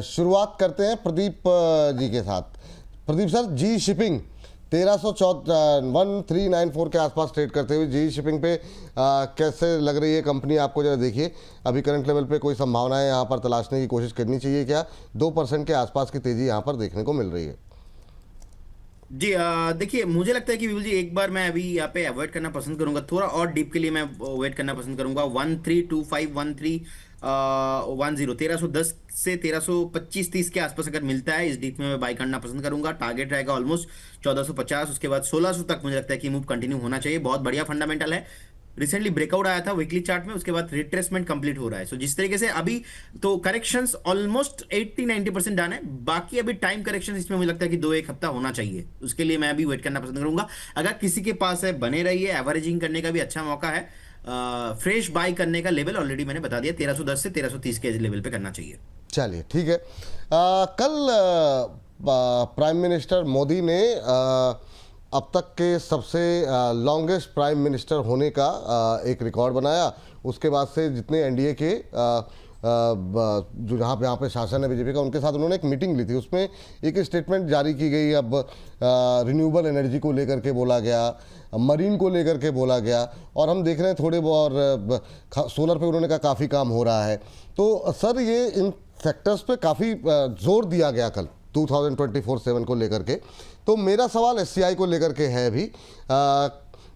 शुरुआत करते हैं प्रदीप जी के साथ। प्रदीप सर, जी शिपिंग 1394 के आसपास ट्रेड करते हुए जी शिपिंग पे कैसे लग रही है कंपनी आपको? जरा देखिए अभी करंट लेवल पे कोई संभावनाएं यहाँ पर तलाशने की कोशिश करनी चाहिए क्या? 2% के आसपास की तेजी यहाँ पर देखने को मिल रही है। जी देखिए, मुझे लगता है कि विपुल जी एक बार मैं अभी यहाँ पे अवॉइड करना पसंद करूंगा, थोड़ा और डीप के लिए मैं वेट करना पसंद करूंगा। 13251310 1310 से 1325-30 के आसपास अगर मिलता है, इस डीप में मैं बाई करना पसंद करूंगा। टारगेट रहेगा ऑलमोस्ट 1450, उसके बाद 1600 तक मुझे लगता है कि मूव कंटिन्यू होना चाहिए। बहुत बढ़िया फंडामेंटल है। रिसेंटली ब्रेकआउट आया था वीकली चार्ट में, उसके बाद रिट्रेसमेंट कंप्लीट हो रहा है। सो जिस तरीके से अभी तो करेक्शंस ऑलमोस्ट 80-90% डन है, बाकी अभी टाइम करेक्शन इसमें मुझे लगता है कि 2-1 हफ्ता होना चाहिए। उसके लिए मैं अभी वेट करना पसंद करूंगा। अगर किसी के पास है, बने रहिए, एवरेजिंग करने का भी अच्छा मौका है। फ्रेश बाई करने का लेवल ऑलरेडी मैंने बता दिया, 1310 से 1330 के लेवल पे करना चाहिए। चलिए ठीक है। कल प्राइम मिनिस्टर मोदी ने अब तक के सबसे लॉन्गेस्ट प्राइम मिनिस्टर होने का एक रिकॉर्ड बनाया। उसके बाद से जितने एनडीए के जो यहाँ पे शासन है बीजेपी का, उनके साथ उन्होंने एक मीटिंग ली थी। उसमें एक स्टेटमेंट जारी की गई। अब रिन्यूएबल एनर्जी को लेकर के बोला गया, मरीन को लेकर के बोला गया, और हम देख रहे हैं थोड़े बहुत सोलर पे उन्होंने कहा काफ़ी काम हो रहा है। तो सर ये इन सेक्टर्स पे काफ़ी जोर दिया गया कल 2024-7 को लेकर के। तो मेरा सवाल एससीआई को लेकर के है भी,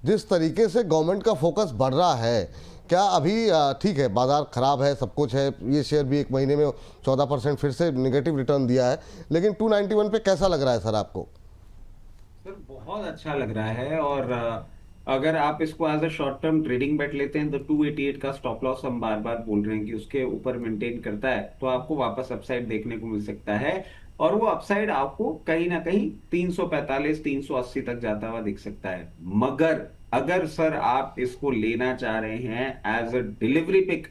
जिस तरीके से गवर्नमेंट का फोकस बढ़ रहा है, क्या अभी ठीक है बाजार खराब है, सब कुछ है, ये शेयर भी एक महीने में 14% फिर से नेगेटिव रिटर्न दिया है, लेकिन 291 पे कैसा लग रहा है सर आपको? सर बहुत अच्छा लग रहा है। और अगर आप इसको as a short term trading bet लेते हैं तो 288 का स्टॉप लॉस हम बार बार बोल रहे हैं कि उसके ऊपर मेंटेन करता है तो आपको वापस अपसाइड देखने को मिल सकता है। और वो अपसाइड आपको कहीं ना कहीं 345 380 तक जाता हुआ दिख सकता है। मगर अगर सर आप इसको लेना चाह रहे हैं एज अ डिलीवरी पिक,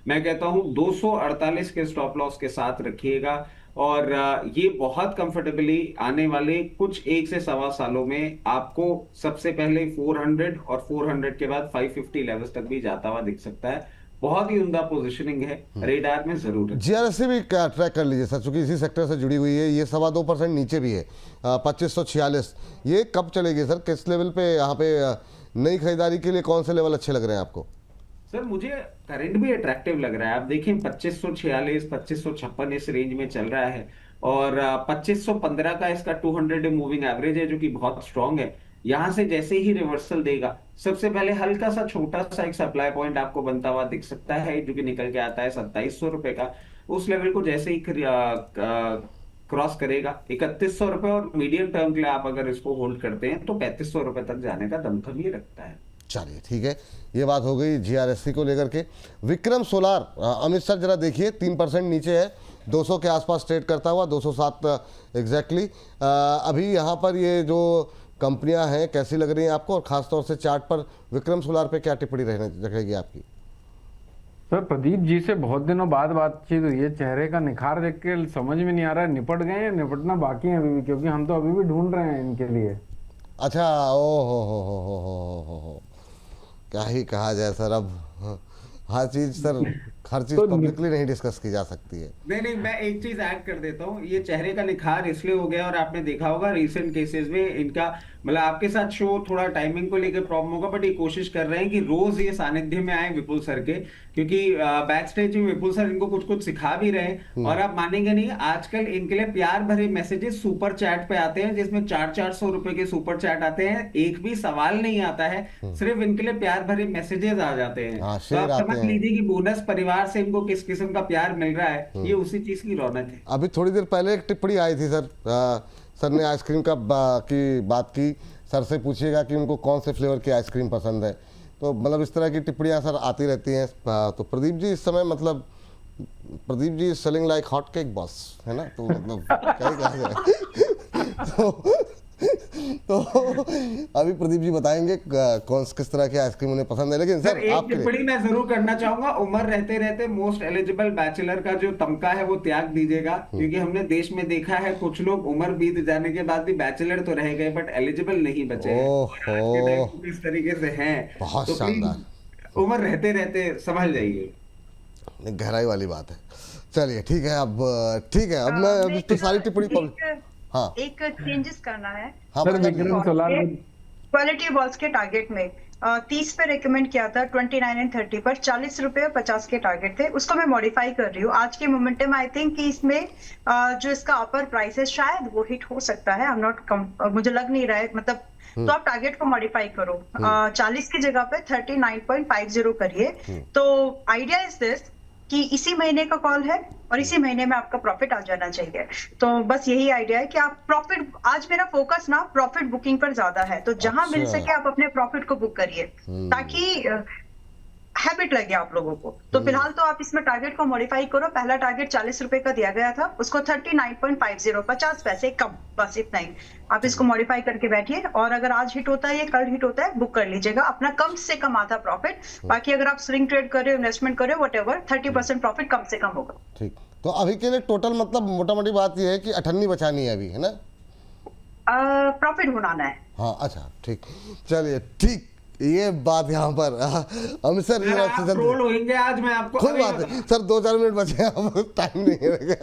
मैं कहता हूं 248 के स्टॉप लॉस के साथ रखिएगा। और ये बहुत कंफर्टेबली आने वाले कुछ 1 से 1.25 सालों में आपको सबसे पहले 400 और 400 के बाद 550 लेवल्स तक भी जाता हुआ दिख सकता है। बहुत ही उम्दा पोजीशनिंग है, रेडार में जरूर है। जीआरएससी भी ट्रैक कर लीजिए सर, चूंकि इसी सेक्टर से जुड़ी हुई है। ये 2.25% नीचे भी है, 2546। ये कब चलेगी सर, किस लेवल पे? यहाँ पे नई खरीदारी के लिए कौन से लेवल अच्छे लग रहे हैं आपको? सर मुझे करंट भी अट्रैक्टिव लग रहा है। आप देखें 2546 2556 इस रेंज में चल रहा है। और 2515 का इसका 200 मूविंग एवरेज है जो कि बहुत स्ट्रांग है। यहां से जैसे ही रिवर्सल देगा, सबसे पहले हल्का सा छोटा सा एक सप्लाई पॉइंट आपको बनता हुआ दिख सकता है जो कि निकल के आता है 2700 रुपए का। उस लेवल को जैसे ही क्रॉस करेगा 3100 रुपए, और मीडियम टर्म के लिए आप अगर इसको होल्ड करते हैं तो 3500 रुपए तक जाने का दमखम ये रखता है। चलिए ठीक है, ये बात हो गई जीआरएससी को लेकर के। विक्रम सोलार, अमित सर जरा देखिए 3% नीचे है, 200 के आसपास ट्रेड करता हुआ, 207 एग्जैक्टली। अभी यहाँ पर ये जो कंपनियां हैं कैसी लग रही हैं आपको, और खासतौर से चार्ट पर विक्रम सोलार पे क्या टिप्पणी रहेगी आपकी? सर प्रदीप जी से बहुत दिनों बाद बातचीत हुई है, चेहरे का निखार देख के समझ में नहीं आ रहा है निपट गए हैं, निपटना बाकी है अभी भी, क्योंकि हम तो अभी भी ढूंढ रहे हैं इनके लिए। अच्छा, ओ हो, क्या ही कहा जाए सर। अब हर चीज सर, हर चीज तो पब्लिकली नहीं डिस्कस की जा सकती है। नहीं, मैं एक चीज ऐड कर देता हूँ। ये चेहरे का निखार इसलिए हो गया, और आपने देखा होगा रिसेंट केसेस में इनका, मतलब आपके साथ शो थोड़ा टाइमिंग को लेकर प्रॉब्लम होगा, बट ये कोशिश कर रहे हैं कि रोज ये सानिध्य में आए विपुल सर के, क्योंकि बैक स्टेज में विपुल सर इनको कुछ कुछ सिखा भी रहे हैं। और आप मानेंगे नहीं, आजकल इनके लिए प्यार भरे मैसेजेस सुपर चैट पे आते हैं, जिसमें 400-400 रुपए के सुपर चैट आते हैं। एक भी सवाल नहीं आता है, सिर्फ इनके लिए प्यार भरे मैसेजेस आ जाते हैं। तो आप समझ लीजिए कि बोनस परिवार से इनको किस किस्म का प्यार मिल रहा है, ये उसी चीज की रौनक है। अभी थोड़ी देर पहले एक टिप्पणी आई थी सर, सर ने आइसक्रीम की बात की। सर से पूछिएगा कि उनको कौन से फ्लेवर की आइसक्रीम पसंद है। तो मतलब इस तरह की टिप्पणियां सर आती रहती हैं। तो प्रदीप जी इस समय, मतलब Pradeep ji selling like hot cake boss, है ना? तो मतलब क्या ही कहा जाए। तो अभी प्रदीप जी बताएंगे कौन किस तरह की आइसक्रीम उन्हें पसंद है। लेकिन सर एक टिप्पणी मैं जरूर करना चाहूंगा, उम्र रहते रहते मोस्ट एलिजिबल बैचलर का जो तमगा है वो त्याग दीजिएगा, क्योंकि हमने देश में देखा है कुछ लोग उम्र बीत जाने के बाद भी बैचलर तो रह गए बट एलिजिबल नहीं बचे। इस तरीके से हैं, बहुत तो शानदार। उम्र रहते रहते संभल जाइए। गहराई वाली बात है। चलिए ठीक है, अब ठीक है, अब मैं अब तो सारी टिप्पणी हाँ एक चेंजेस करना है हाँ सर बताइए। विक्रम सोलार क्वालिटी बॉल्स के टारगेट में 30 पे रेकमेंड किया था, 29 एंड 30 पर 40 रुपए और 50 के टारगेट थे, उसको मैं मॉडिफाई कर रही हूँ आज के मोमेंटम। आई थिंक कि इसमें जो इसका अपर प्राइस है शायद वो हिट हो सकता है। आई एम नॉट, मुझे लग नहीं रहा है, मतलब तो आप टारगेट को मॉडिफाई करो, 40 की जगह पे 39.50 करिए। तो आइडिया इज दिस कि इसी महीने का कॉल है और इसी महीने में आपका प्रॉफिट आ जाना चाहिए। तो बस यही आइडिया है कि आप प्रॉफिट, आज मेरा फोकस ना प्रॉफिट बुकिंग पर ज्यादा है, तो जहां मिल अच्छा। सके आप अपने प्रॉफिट को बुक करिए ताकि हैबिट लगे आप लोगों को। तो फिलहाल तो आप इसमें टारगेट को मॉडिफाई करो। पहला टारगेट 40 रुपए का दिया गया था, उसको 39.50, 50 पैसे कम, बस इतना ही। आप इसको मॉडिफाई करके बैठिए और अगर आज हिट होता है या कल हिट होता है बुक कर लीजिएगा अपना कम से कम आधा प्रॉफिट। बाकी अगर आप स्विंग ट्रेड कर रहे हो, इन्वेस्टमेंट कर रहे हो, वट 30% प्रॉफिट कम से कम होगा। ठीक, तो अभी के लिए टोटल मतलब मोटा मोटी बात यह है कि 98 बचानी है अभी, है ना? प्रॉफिट बनाना है। हाँ अच्छा ठीक, चलिए ठीक, ये बात यहाँ पर अमित सर सर, आप ट्रोल होंगे आज, मैं आपको कोई अभी बात नहीं सर, 2-4 मिनट बचे हैं, अब टाइम नहीं रहेगा।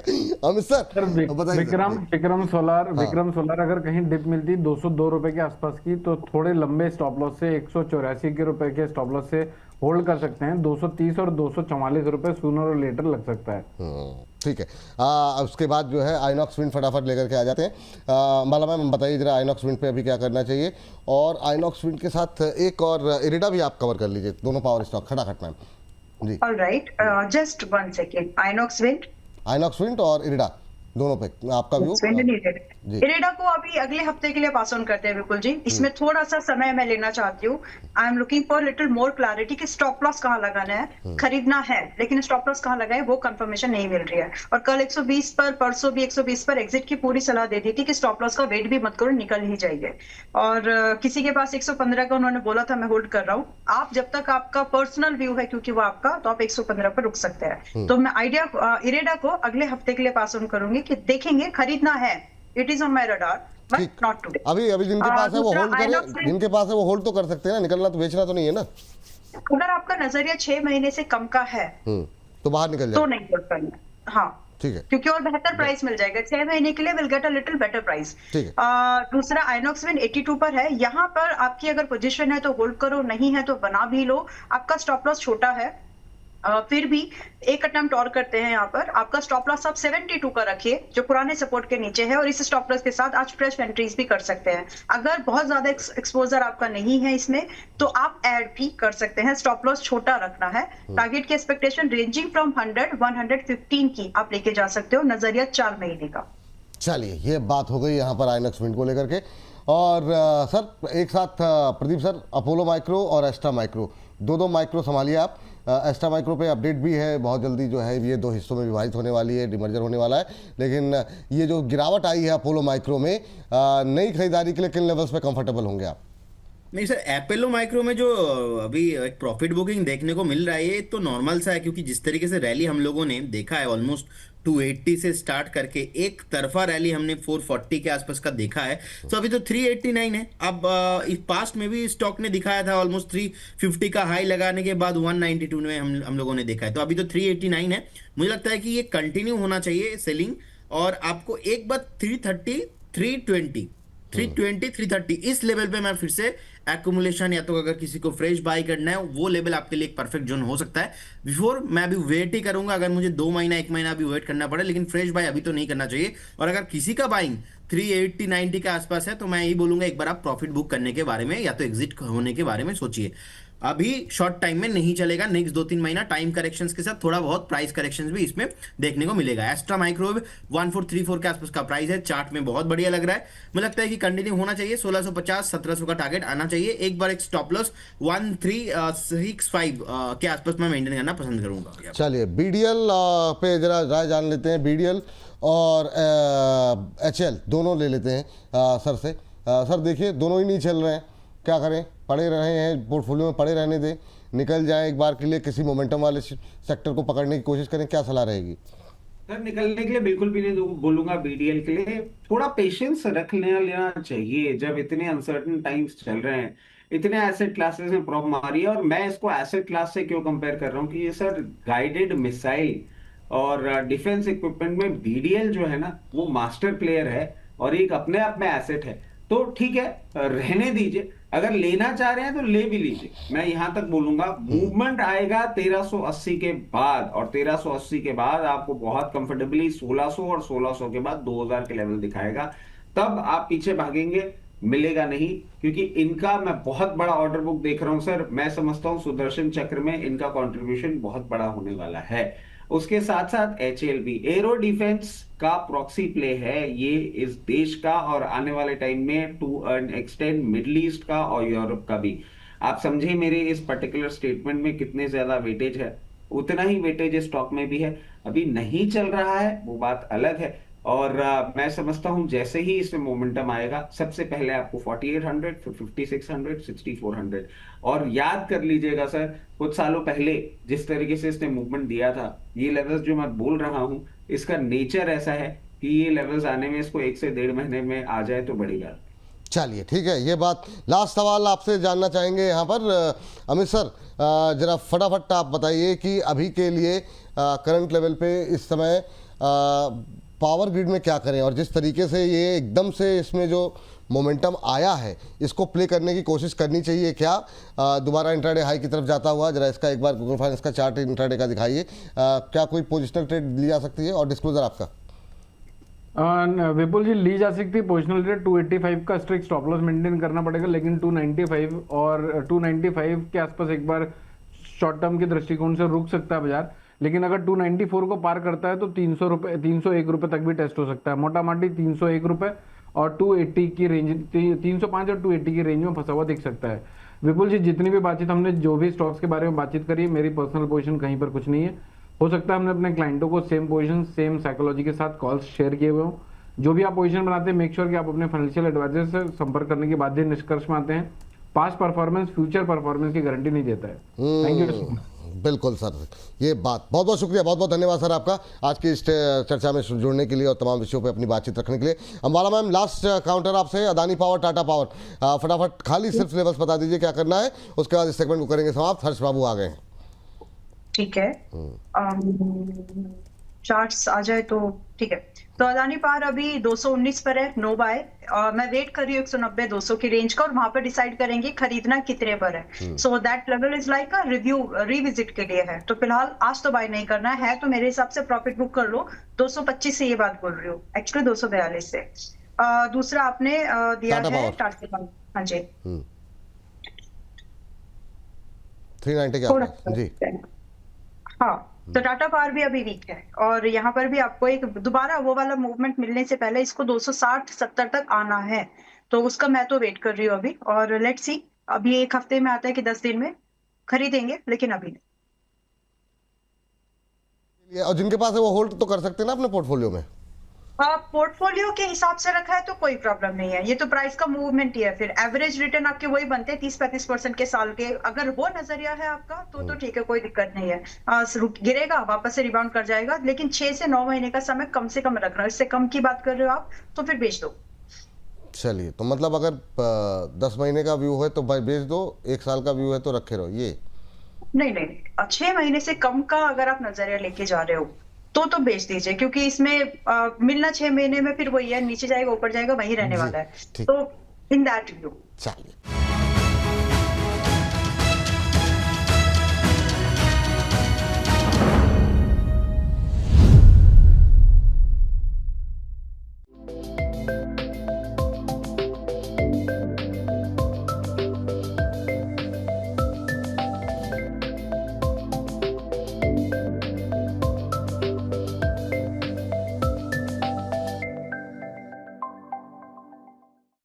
अमित सर सर बताइए। विक्रम सोलार अगर कहीं डिप मिलती 202 रुपए के आसपास की, तो थोड़े लंबे स्टॉप लॉस से 184 के रुपए के स्टॉप लॉस से होल्ड कर सकते हैं। 230 और 244 रुपए सूनर और लेटर लग सकता है। ठीक है, उसके बाद जो है आइनॉक्स विंड फटाफट लेकर के आ जाते हैं। माला मैम बताइए जरा आइनॉक्स विंड पे अभी क्या करना चाहिए, और आइनॉक्स विंड के साथ एक और इरिडा भी आप कवर कर लीजिए, दोनों पावर स्टॉक खटाखट ma'am ji. Alright, just 1 second. Inox Wind और इरिडा दोनों पे आपका व्यू जी। इरेडा को अभी अगले हफ्ते के लिए पास ऑन करते हैं बिल्कुल जी। इसमें थोड़ा सा समय मैं लेना चाहती हूँ। I am looking for little more clarity कि स्टॉप लॉस कहाँ लगाना है, खरीदना है लेकिन स्टॉप लॉस कहाँ लगाए वो कंफर्मेशन नहीं मिल रही है। और कल 120 पर, परसों भी 120 पर एग्जिट की पूरी सलाह दे दी थी कि स्टॉप लॉस का वेट भी मत करो, निकल ही जाइए। और किसी के पास 115 का उन्होंने बोला था, मैं होल्ड कर रहा हूँ। आप जब तक आपका पर्सनल व्यू है क्योंकि वो आपका, तो आप 115 पर रुक सकते हैं। तो मैं आइडिया इरेडा को अगले हफ्ते के लिए पास ऑन करूंगी कि देखेंगे, खरीदना है, it is on my radar but not today. अभी जिनके पास है वो दूसरा होल्ड करें, Inox Wind। जिनके पास है वो होल्ड तो कर सकते हैं ना, निकलना तो बेचना तो नहीं है ना। अगर आपका नजरिया 6 महीने से कम का है तो बाहर निकल तो जाए, नहीं होल्ड करना। हाँ ठीक है क्योंकि और बेहतर प्राइस मिल जाएगा 6 महीने के लिए, will get a little better price. ठीक है। दूसरा आइनॉक्स विंड 82 पर है, यहाँ पर आपकी अगर पोजीशन है तो होल्ड करो, नहीं है तो बना भी लो। आपका स्टॉप लॉस छोटा है, फिर भी एक अटेम्प्ट और करते हैं। यहाँ पर आपका स्टॉप लॉस आप 72 का रखिए जो पुराने सपोर्ट के नीचे है, और इस स्टॉप लॉस के साथ आज फ्रेश एंट्रीज भी कर सकते हैं। अगर बहुत ज्यादा एक्सपोजर आपका नहीं है इसमें तो आप ऐड भी कर सकते हैं। स्टॉप लॉस छोटा रखना है। टारगेट की एक्सपेक्टेशन रेंजिंग फ्रॉम 100-115 की आप लेके जा सकते हो, नजरिया 4 महीने का। चलिए ये बात हो गई यहाँ पर आइनॉक्स विंड को लेकर के। और सर एक साथ प्रदीप सर, अपोलो माइक्रो और एस्ट्रा माइक्रो, दो माइक्रो संभालिए आप। एस्ट्रा माइक्रो पे अपडेट भी है, बहुत जल्दी जो है ये 2 हिस्सों में विभाजित होने वाली है, डिमर्जर होने वाला है। लेकिन ये जो गिरावट आई है अपोलो माइक्रो में, नई खरीदारी के लिए किन लेवल्स पे कंफर्टेबल होंगे आप? नहीं सर, एपोलो माइक्रो में जो अभी एक प्रॉफिट बुकिंग देखने को मिल रहा है ये तो नॉर्मल सा है, क्योंकि जिस तरीके से रैली हम लोगों ने देखा है ऑलमोस्ट 280 से स्टार्ट करके एक तरफा रैली हमने 440 के आसपास का देखा है। तो अभी तो 389 है। अब इस पास्ट में भी स्टॉक ने दिखाया था ऑलमोस्ट 350 का हाई लगाने के बाद 192 में हम लोगों ने देखा है। तो अभी तो 389 है। मुझे लगता है कि ये कंटिन्यू होना चाहिए सेलिंग, और आपको एक बार 330, 320, 330 इस लेवल पे मैं फिर से एक्यूमुलेशन, या तो अगर किसी को फ्रेश बाई करना है वो लेवल आपके लिए एक परफेक्ट जोन हो सकता है। बिफोर मैं अभी वेट ही करूंगा, अगर मुझे 2 महीना 1 महीना अभी वेट करना पड़े, लेकिन फ्रेश बाई अभी तो नहीं करना चाहिए। और अगर किसी का बाइंग 380-90 के आसपास है तो मैं यही बोलूंगा एक बार आप प्रॉफिट बुक करने के बारे में या तो एग्जिट होने के बारे में सोचिए। अभी शॉर्ट टाइम में नहीं चलेगा, नेक्स्ट 2-3 महीना टाइम करेक्शंस के साथ थोड़ा बहुत प्राइस करेक्शंस भी इसमें देखने को मिलेगा। एस्ट्रा माइक्रोवेव 1434 के आसपास का प्राइस है, चार्ट में बहुत बढ़िया लग रहा है। मुझे लगता है कि कंटिन्यू होना चाहिए, 1650-1700 का टारगेट आना चाहिए। एक बार एक स्टॉप लॉस 1365 के आसपास मैं मेंटेन करना पसंद करूंगा। चलिए बीडीएल पे जरा राय जान लेते हैं, बीडीएल और एचएल दोनों ले लेते हैं सर से। सर देखिए दोनों ही नहीं चल रहे हैं, क्या करें? पड़े रहे हैं पोर्टफोलियो में, पड़े रहने दें, निकल जाएं एक बार के लिए, किसी मोमेंटम वाले सेक्टर को पकड़ने की कोशिश करें, क्या सलाह रहेगी? सर निकलने के लिए बिल्कुल भी नहीं बोलूंगा। बीडीएल के लिए थोड़ा पेशेंस रख लेना चाहिए। जब इतने अनसर्टन टाइम्स चल रहे हैं, इतने एसेट क्लासेस में प्रॉब्लम आ रही है, और मैं इसको एसेट क्लास से क्यों कंपेयर कर रहा हूँ कि ये सर गाइडेड मिसाइल और डिफेंस इक्विपमेंट में बीडीएल जो है ना वो मास्टर प्लेयर है और एक अपने आप में एसेट है। तो ठीक है, रहने दीजिए, अगर लेना चाह रहे हैं तो ले भी लीजिए। मैं यहां तक बोलूंगा मूवमेंट आएगा 1380 के बाद, और 1380 के बाद आपको बहुत कंफर्टेबली 1600 और 1600 के बाद 2000 के लेवल दिखाएगा। तब आप पीछे भागेंगे, मिलेगा नहीं, क्योंकि इनका मैं बहुत बड़ा ऑर्डर बुक देख रहा हूं सर। मैं समझता हूं सुदर्शन चक्र में इनका कंट्रीब्यूशन बहुत बड़ा होने वाला है। उसके साथ साथ एचएलबी एरो डिफेंस का प्रॉक्सी प्ले है ये इस देश का, और आने वाले टाइम में to an extend Middle East का और यूरोप का भी। आप समझे मेरे इस पर्टिकुलर स्टेटमेंट में कितने ज्यादा वेटेज है, उतना ही वेटेज इस स्टॉक में भी है। अभी नहीं चल रहा है वो बात अलग है, और मैं समझता हूं जैसे ही इसमें मोमेंटम आएगा सबसे पहले आपको 4800, फिर 5600, 6400, और याद कर लीजिएगा सर कुछ सालों पहले जिस तरीके से इसने मूवमेंट दिया था, ये लेवल्स जो मैं बोल रहा हूं इसका नेचर ऐसा है कि ये लेवल्स आने में इसको 1 से 1.5 महीने में आ जाए तो बड़ी बात। चलिए ठीक है, ये बात। लास्ट सवाल आपसे जानना चाहेंगे यहाँ पर अमित सर, जरा फटाफट आप बताइए कि अभी के लिए करंट लेवल पे इस समय पावर ग्रिड में क्या करें, और जिस तरीके से ये एकदम से इसमें जो मोमेंटम आया है इसको प्ले करने की कोशिश करनी चाहिए क्या? दोबारा इंट्राडे हाई की तरफ जाता हुआ, जरा इसका एक बार गूगल फाइनेंस का चार्ट इंट्राडे का दिखाइए। क्या कोई पोजिशनल ट्रेड ली जा सकती है, और डिस्क्लोजर आपका? विपुल जी, ली जा सकती है पोजिशनल ट्रेड। 285 का स्ट्रिक्ट स्टॉप लॉस मेंटेन करना पड़ेगा, लेकिन 295 और 295 के आसपास एक बार शॉर्ट टर्म के दृष्टिकोण से रुक सकता है बाजार। लेकिन अगर 294 को पार करता है तो 301 रुपए तक भी टेस्ट हो सकता है। मोटा माटी 301 रुपए और 280 की रेंज, 305 और 280 की रेंज में फंसा हुआ दिख सकता है। विपुल जी, जितनी भी बातचीत हमने जो भी स्टॉक्स के बारे में बातचीत करी है, मेरी पर्सनल पोजीशन कहीं पर कुछ नहीं है। हो सकता है हमने अपने क्लाइंटों को सेम पोजीशन सेम साइकोलॉजी के साथ कॉल्स शेयर किए हुए हों। जो भी आप पोजीशन बनाते हैं, मेक श्योर कि आप अपने फाइनेंशियल एडवाइजर से संपर्क करने के बाद ही निष्कर्ष में आते हैं। पास्ट परफॉर्मेंस फ्यूचर परफॉर्मेंस की गारंटी नहीं देता है। Thank you. बिल्कुल सर, ये बात, बहुत बहुत शुक्रिया, बहुत बहुत धन्यवाद सर आपका आज की इस चर्चा में जुड़ने के लिए और तमाम विषयों पे अपनी बातचीत रखने के लिए। अंबाला मैम, लास्ट काउंटर आपसे, अदानी पावर, टाटा पावर, फटाफट खाली सिर्फ सिलेबस बता दीजिए क्या करना है, उसके बाद इस सेगमेंट को करेंगे समाप्त। हर्ष बाबू आ गए हैं। ठीक है, चार्ट्स आ जाए तो ठीक है। तो अदानी पावर अभी 219 पर है, नो बाय। मैं वेट कर रही हूँ 190 200 की रेंज का, और वहां पर डिसाइड करेंगे खरीदना कितने पर है। So that level is like a review, revisit के लिए है। तो फिलहाल आज तो बाय नहीं करना है, तो मेरे हिसाब से प्रॉफिट बुक कर लो 225 से, ये बात बोल रही हूँ, एक्चुअली 242 से। दूसरा आपने दिया है टाटा पावर। हाँ जी, 390 क्या जी? हाँ, तो टाटा पावर भी अभी वीक है, और यहाँ पर भी आपको एक दोबारा वो वाला मूवमेंट मिलने से पहले इसको 260-70 तक आना है। तो उसका मैं तो वेट कर रही हूँ अभी, और लेट्स सी अभी 1 हफ्ते में आता है कि 10 दिन में खरीदेंगे, लेकिन अभी नहीं। और जिनके पास है वो होल्ड तो कर सकते हैं ना अपने पोर्टफोलियो में? पोर्टफोलियो के हिसाब से रखा है तो कोई प्रॉब्लम नहीं है, ये तो प्राइस का मूवमेंट ही है। फिर एवरेज रिटर्न आपके वही बनते हैं 30-35% के साल के। अगर वो नजरिया है आपका तो ठीक है, कोई दिक्कत नहीं है। गिरेगा, वापस से रिबाउंड कर जाएगा, लेकिन 6 से 9 महीने का समय कम से कम रख रहा है। इससे कम की बात कर रहे हो आप तो फिर बेच दो। चलिए, तो मतलब अगर 10 महीने का व्यू है तो भाई बेच दो, 1 साल का व्यू है तो रखे रहो। ये नहीं, 6 महीने से कम का अगर आप नजरिया लेके जा रहे हो तो बेच दीजिए, क्योंकि इसमें मिलना 6 महीने में फिर वही है, नीचे जाएगा ऊपर जाएगा, वही रहने वाला है। तो इन दैट व्यू चलिए।